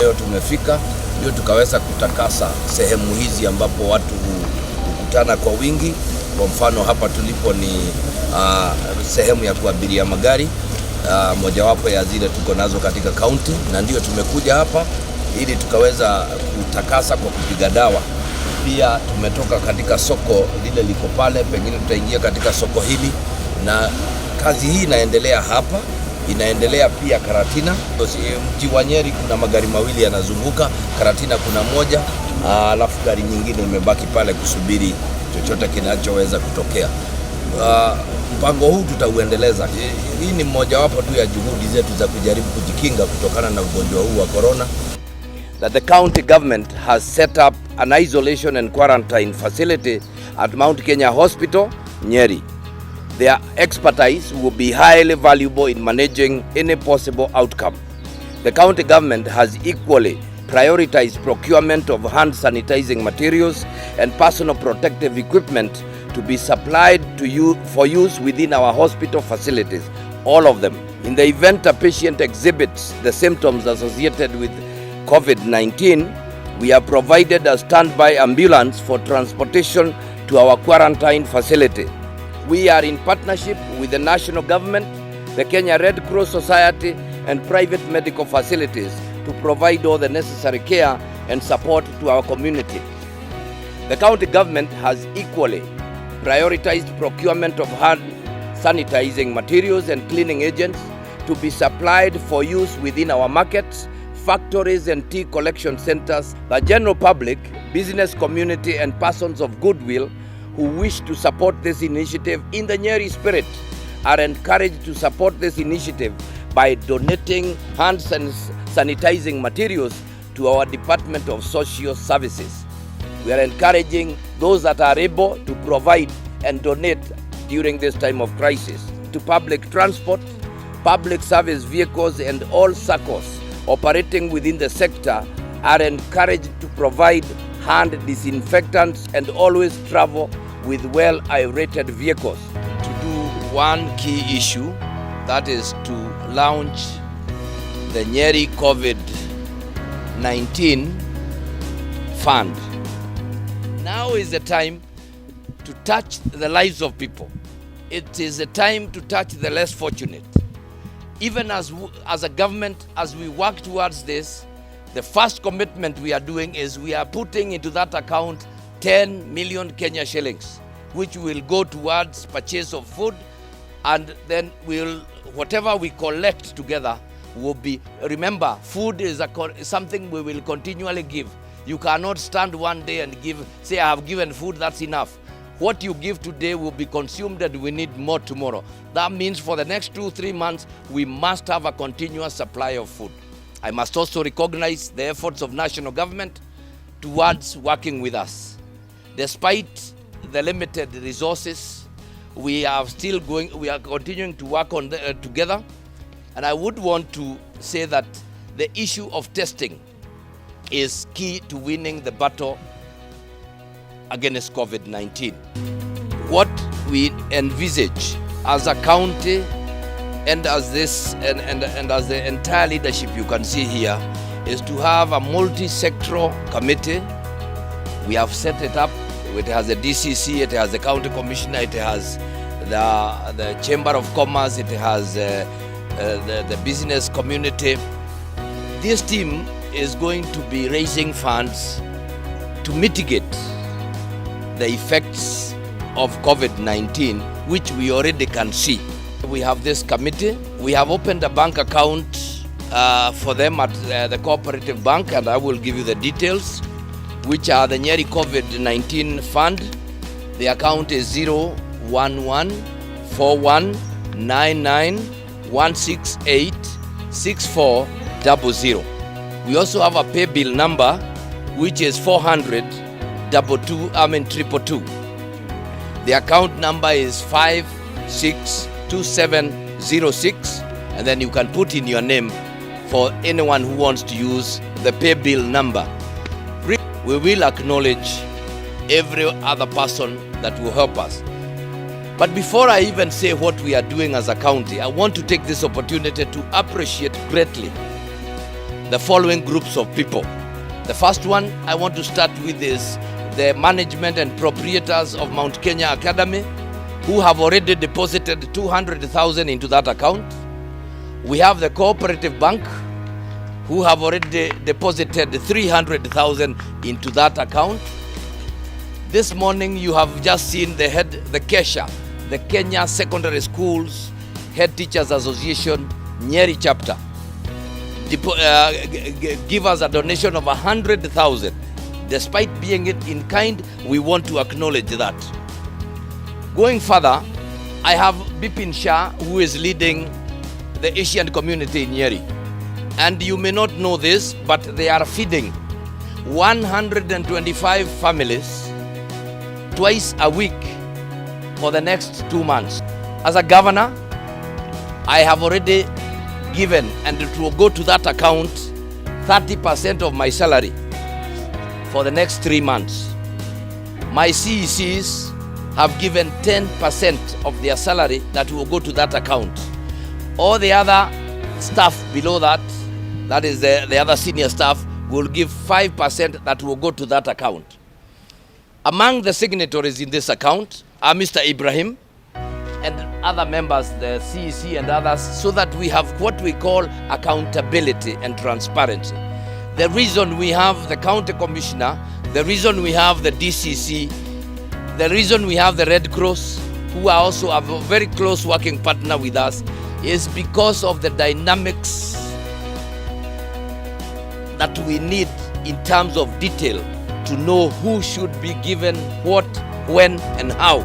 leo tumefika ndio tukaweza kutakasa sehemu hizi ambapo watu hukutana kwa wingi. Kwa mfano hapa tulipo ni sehemu ya kuabiria magari, mojawapo ya zile tuko nazo katika kaunti, na ndio tumekuja hapa ili tukaweza kutakasa kwa kupiga dawa. Pia tumetoka katika soko lile liko pale, pengine tutaingia katika soko hili, na kazi hii inaendelea hapa, inaendelea pia Karatina. Mji wa Nyeri kuna magari mawili yanazunguka, Karatina kuna moja, alafu gari nyingine imebaki pale kusubiri chochote kinachoweza kutokea. Mpango huu tutauendeleza. Hii ni mmojawapo tu ya juhudi zetu za kujaribu kujikinga kutokana na ugonjwa huu wa corona. That the county government has set up an isolation and quarantine facility at Mount Kenya Hospital, Nyeri. Their expertise will be highly valuable in managing any possible outcome. The county government has equally prioritized procurement of hand sanitizing materials and personal protective equipment to be supplied to you for use within our hospital facilities, all of them. In the event a patient exhibits the symptoms associated with COVID-19, we have provided a standby ambulance for transportation to our quarantine facility. We are in partnership with the national government, the Kenya Red Cross Society and private medical facilities to provide all the necessary care and support to our community. The county government has equally prioritized procurement of hand sanitizing materials and cleaning agents to be supplied for use within our markets, factories and tea collection centers. The general public, business community and persons of goodwill who wish to support this initiative in the Nyeri spirit are encouraged to support this initiative by donating hand sanitizing materials to our Department of Social Services. We are encouraging those that are able to provide and donate during this time of crisis to public transport, public service vehicles and all SACCOs operating within the sector are encouraged to provide hand disinfectants and always travel with well-aerated vehicles. To do one key issue, that is to launch the Nyeri COVID-19 Fund. Now is the time to touch the lives of people. It is the time to touch the less fortunate. Even as a government, as we work towards this, the first commitment we are doing is we are putting into that account 10 million Kenya shillings, which will go towards purchase of food, and then whatever we collect together will be, remember, food is something we will continually give. You cannot stand one day and say I have given food, that's enough. What you give today will be consumed and we need more tomorrow. That means for the next 2-3 months, we must have a continuous supply of food. I must also recognize the efforts of national government towards working with us. Despite the limited resources, we are continuing to work on together. And I would want to say that the issue of testing is key to winning the battle against COVID-19. What we envisage as a county and as as the entire leadership you can see here is to have a multi-sectoral committee. We have set it up. It has the DCC, it has the county commissioner, it has the Chamber of Commerce, it has the business community. This team is going to be raising funds to mitigate the effects of COVID-19, which we already can see. We have this committee. We have opened a bank account for them at the Cooperative Bank, and I will give you the details, which are the Nyeri COVID-19 Fund. The account is 0114199168640. We also have a pay bill number, which is 400-222. The account number is 562706, and then you can put in your name for anyone who wants to use the pay bill number. We will acknowledge every other person that will help us. But before I even say what we are doing as a county, I want to take this opportunity to appreciate greatly the following groups of people. The first one I want to start with is the management and proprietors of Mount Kenya Academy, who have already deposited 200,000 into that account. We have the Cooperative Bank, who have already deposited 300,000 into that account. This morning you have just seen the KESHA, the Kenya Secondary Schools Head Teachers Association Nyeri chapter, give us a donation of 100,000. Despite being it in kind, we want to acknowledge that. Going further, I have Bipin Shah, who is leading the Asian community in Nyeri. And you may not know this, but they are feeding 125 families twice a week for the next 2 months. As a governor, I have already given, and it will go to that account, 30% of my salary for the next 3 months. My CECs have given 10% of their salary that will go to that account. All the other staff below that, that is the other senior staff, will give 5% that will go to that account. Among the signatories in this account are Mr. Ibrahim and other members, the CEC and others, so that we have what we call accountability and transparency. The reason we have the county commissioner, the reason we have the DCC, the reason we have the Red Cross, who are also a very close working partner with us, is because of the dynamics that we need in terms of detail to know who should be given what, when, and how.